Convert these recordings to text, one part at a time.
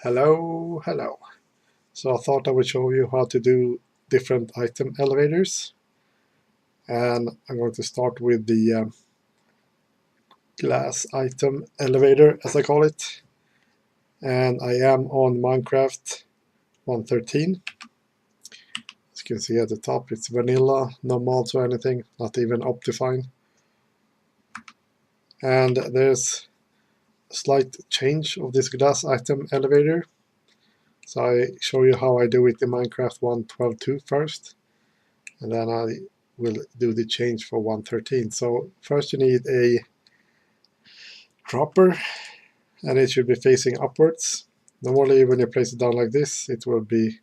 Hello, hello. So I thought I would show you how to do different item elevators. And I'm going to start with the glass item elevator, as I call it. And I am on Minecraft 1.13. As you can see at the top, it's vanilla, no mods or anything, not even Optifine. And there's a slight change of this glass item elevator. So I show you how I do it in Minecraft 1.12.2 first. And then I will do the change for 1.13. So first you need a dropper, and it should be facing upwards. Normally when you place it down like this, it will be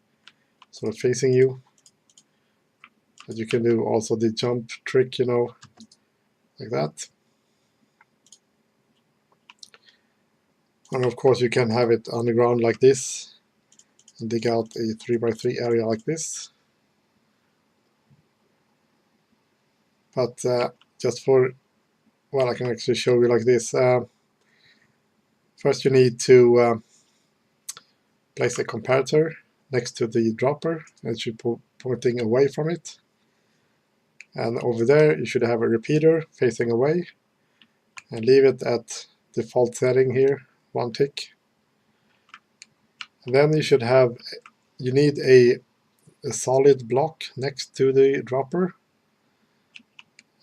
sort of facing you. But you can do also the jump trick, like that. And of course you can have it on the ground like this and dig out a 3x3 area like this. But just for, well, I can actually show you like this. First you need to place a comparator next to the dropper, and it should be pointing away from it. And over there you should have a repeater facing away, and leave it at default setting here, 1 tick. And then you need a solid block next to the dropper,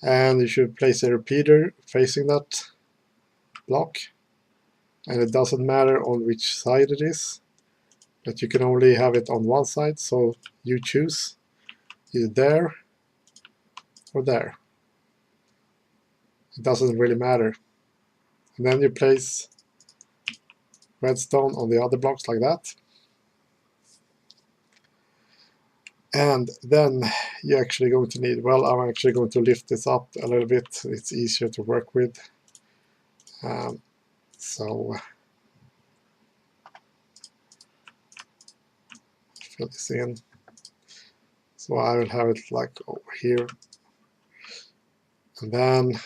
and you should place a repeater facing that block. And it doesn't matter on which side it is, but you can only have it on one side, so you choose either there or there. It doesn't really matter. And then you place redstone on the other blocks like that. And then you're actually going to need, well, I'm actually going to lift this up a little bit. It's easier to work with. So fill this in. So I will have it like over here. And then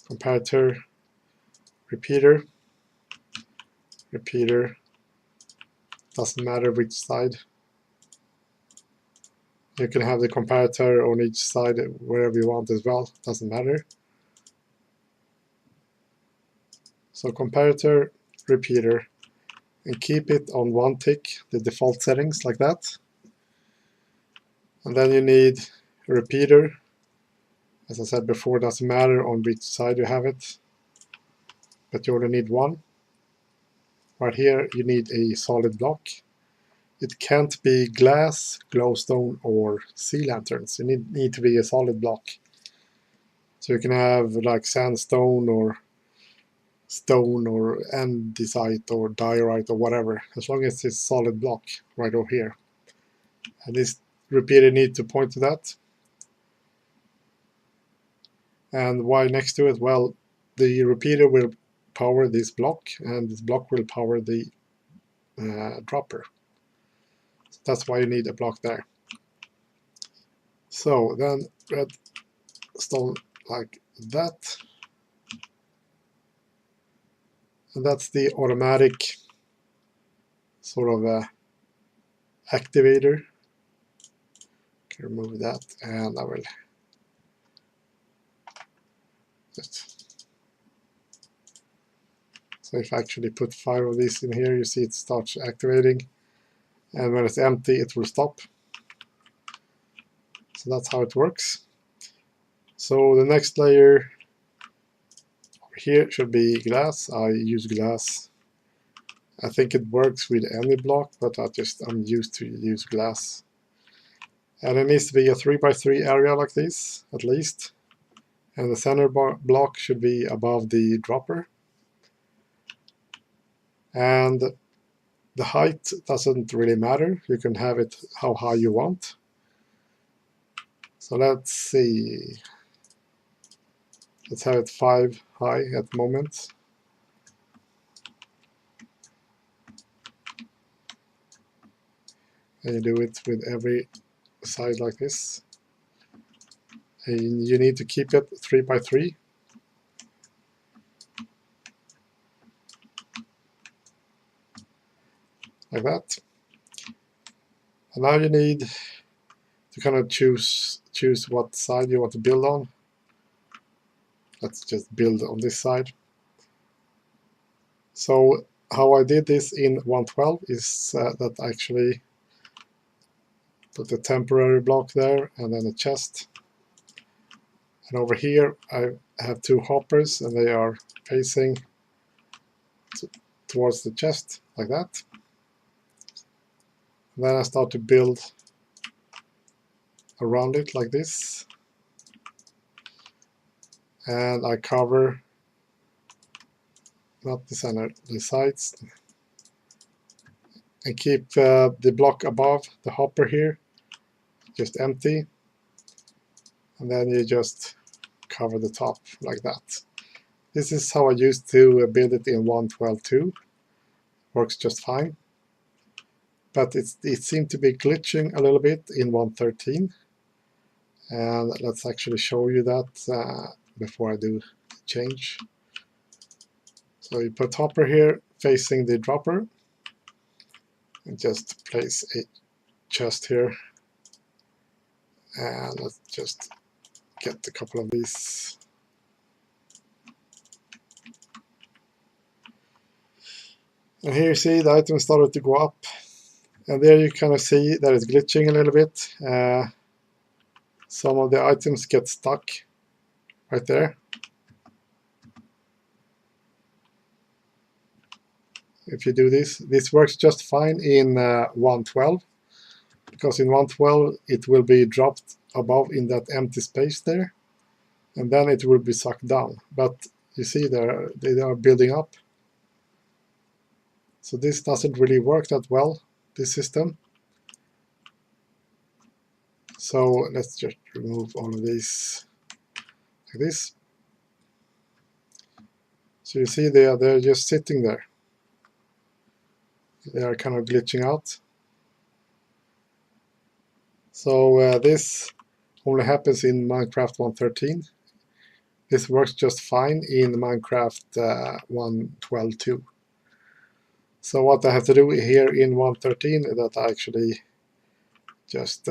comparator, repeater, repeater, doesn't matter which side. You can have the comparator on each side wherever you want as well, doesn't matter. So comparator, repeater, and keep it on 1 tick, the default settings like that. And then you need a repeater. As I said before, it doesn't matter on which side you have it, but you only need one. Right here you need a solid block. It can't be glass, glowstone, or sea lanterns. You need to be a solid block. So you can have like sandstone or stone or andesite or diorite or whatever, as long as it's solid block right over here. And this repeater needs to point to that. And why next to it? Well, the repeater will power this block, and this block will power the dropper. So that's why you need a block there. So then redstone like that. And that's the automatic sort of activator. Can remove that, and I will just. So if I actually put 5 of these in here, you see it starts activating, and when it's empty it will stop. So that's how it works. So the next layer over here should be glass. I use glass. I think it works with any block, but I'm used to use glass. And it needs to be a 3x3 area like this, at least. And the center block should be above the dropper. And the height doesn't really matter. You can have it how high you want. So let's see. Let's have it 5 high at the moment. And you do it with every side like this. And you need to keep it 3x3. like that. And now you need to kind of choose what side you want to build on. Let's just build on this side. So how I did this in 112 is that I actually put a temporary block there and then a chest. And over here I have two hoppers and they are facing towards the chest like that. And then I start to build around it like this. And I cover not the center, the sides, and keep the block above the hopper here just empty, and then you just cover the top like that. This is how I used to build it in 112.2. Works just fine, but it seemed to be glitching a little bit in 113, and let's actually show you that before I do the change. So you put hopper here facing the dropper, and just place a chest here, and let's just get a couple of these. And here you see the item started to go up, and there you kind of see that it's glitching a little bit. Some of the items get stuck right there. If you do this, this works just fine in 112, because in 112 it will be dropped above in that empty space there, and then it will be sucked down. But you see there, they are building up. So this doesn't really work that well, this system. So let's just remove all of these like this. So you see they're just sitting there. They are kind of glitching out. So this only happens in Minecraft 1.13. This works just fine in Minecraft 1.12.2. So what I have to do here in 1.13 is that I actually just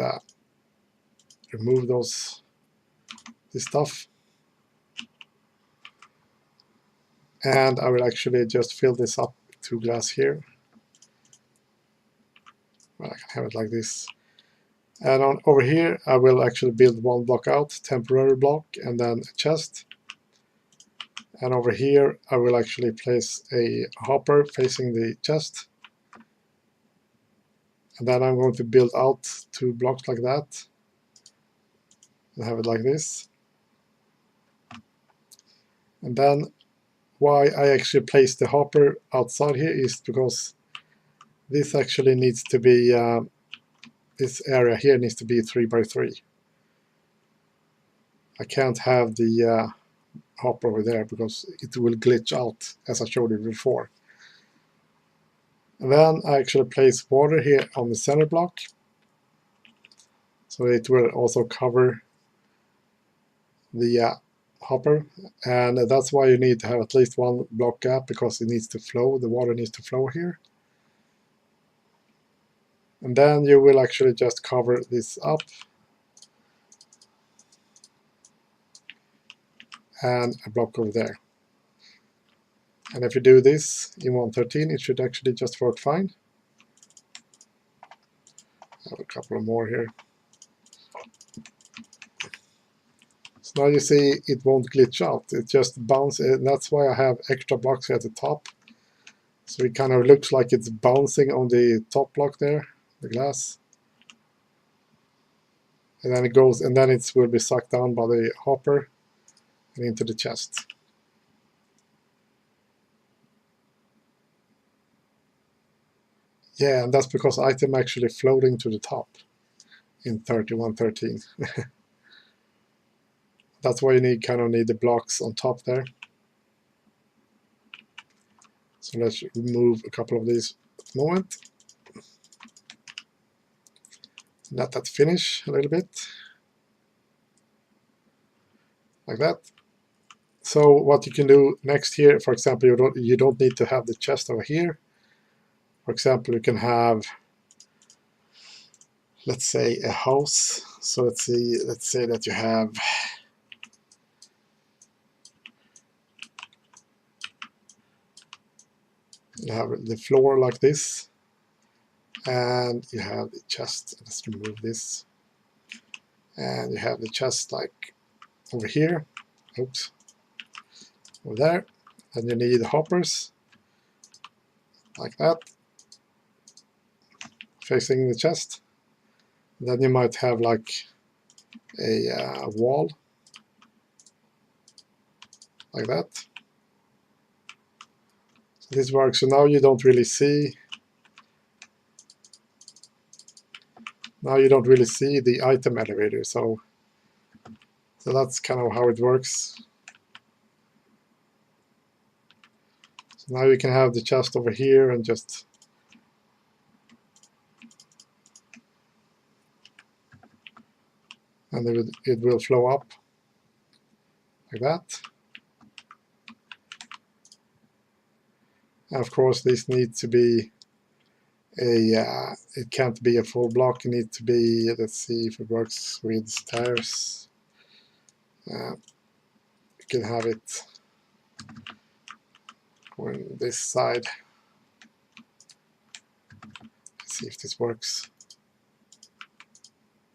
remove this stuff, and I will actually just fill this up to glass here. Well, I can have it like this. And over here I will actually build one block out, temporary block, and then a chest. And over here I will actually place a hopper facing the chest. And then I'm going to build out two blocks like that and have it like this. And then why I actually place the hopper outside here is because this actually needs to be, this area here needs to be 3x3. I can't have the hopper over there because it will glitch out, as I showed you before. And then I actually place water here on the center block, so it will also cover the hopper. And that's why you need to have at least one block gap, because it needs to flow, the water needs to flow here. And then you will actually just cover this up and a block over there. And if you do this in 1.13, it should actually just work fine. I have a couple of more here. So now you see it won't glitch out, it just bounces, and that's why I have extra blocks here at the top. So it kind of looks like it's bouncing on the top block there, the glass. And then it goes, and then it will be sucked down by the hopper and into the chest. Yeah, and that's because item actually floating to the top in 31.13. That's why you need the blocks on top there. So let's remove a couple of these at the moment. Let that finish a little bit. Like that. So what you can do next here, for example, you don't need to have the chest over here. For example, you can have, let's say, a house. So let's say that you have the floor like this, and you have the chest. Let's remove this, and you have the chest like over here. Oops, over there. And you need hoppers like that, facing the chest. Then you might have like a wall like that. So this works. So now you don't really see. Now you don't really see the item elevator. So that's kind of how it works. So now you can have the chest over here and just it will flow up like that. And of course, this needs to be it can't be a full block. It needs to be, let's see if it works with stairs. You can have it on this side. Let's see if this works.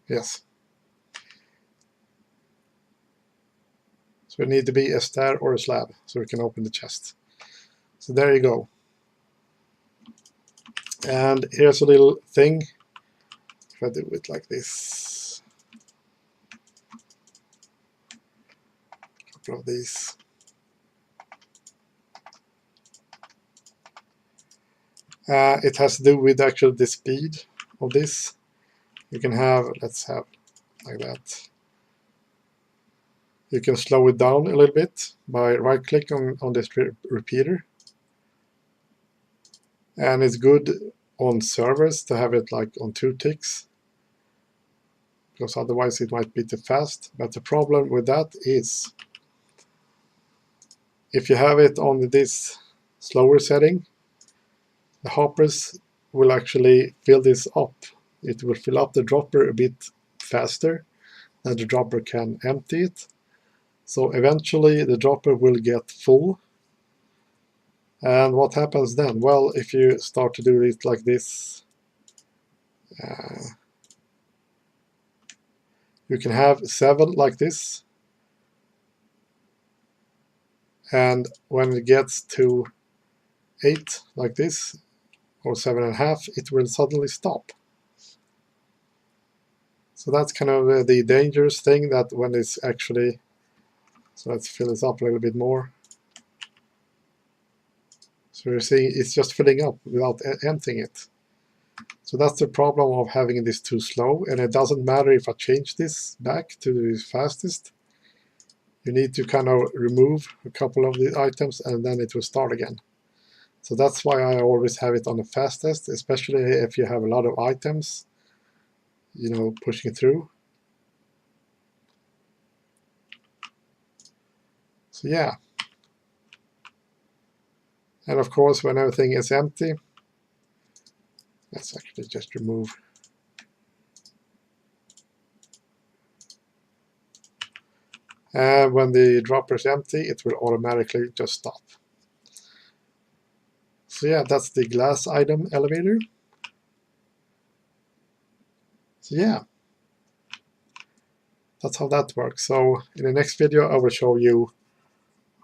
Yes. So it needs to be a stair or a slab so we can open the chest. So there you go. And here's a little thing. If I do it like this, a couple of these. It has to do with actually the speed of this. You can have, let's have like that. You can slow it down a little bit by right-clicking on this repeater. And it's good on servers to have it like on 2 ticks, because otherwise it might be too fast. But the problem with that is if you have it on this slower setting, the hoppers will actually fill this up. It will fill up the dropper a bit faster than the dropper can empty it. So eventually the dropper will get full. And what happens then? Well, if you start to do it like this, you can have 7 like this. And when it gets to 8 like this, or 7.5, it will suddenly stop. So that's kind of the dangerous thing, that when it's actually, so let's fill this up a little bit more. So you're seeing it's just filling up without emptying it. So that's the problem of having this too slow, and it doesn't matter if I change this back to the fastest. You need to kind of remove a couple of the items and then it will start again. So that's why I always have it on the fastest, especially if you have a lot of items, you know, pushing through. So yeah. And of course, when everything is empty, let's actually just remove. And when the dropper is empty, it will automatically just stop. So yeah, that's the glass item elevator. So yeah, that's how that works. So in the next video, I will show you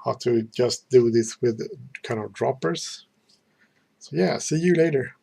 how to just do this with kind of droppers. So yeah, see you later.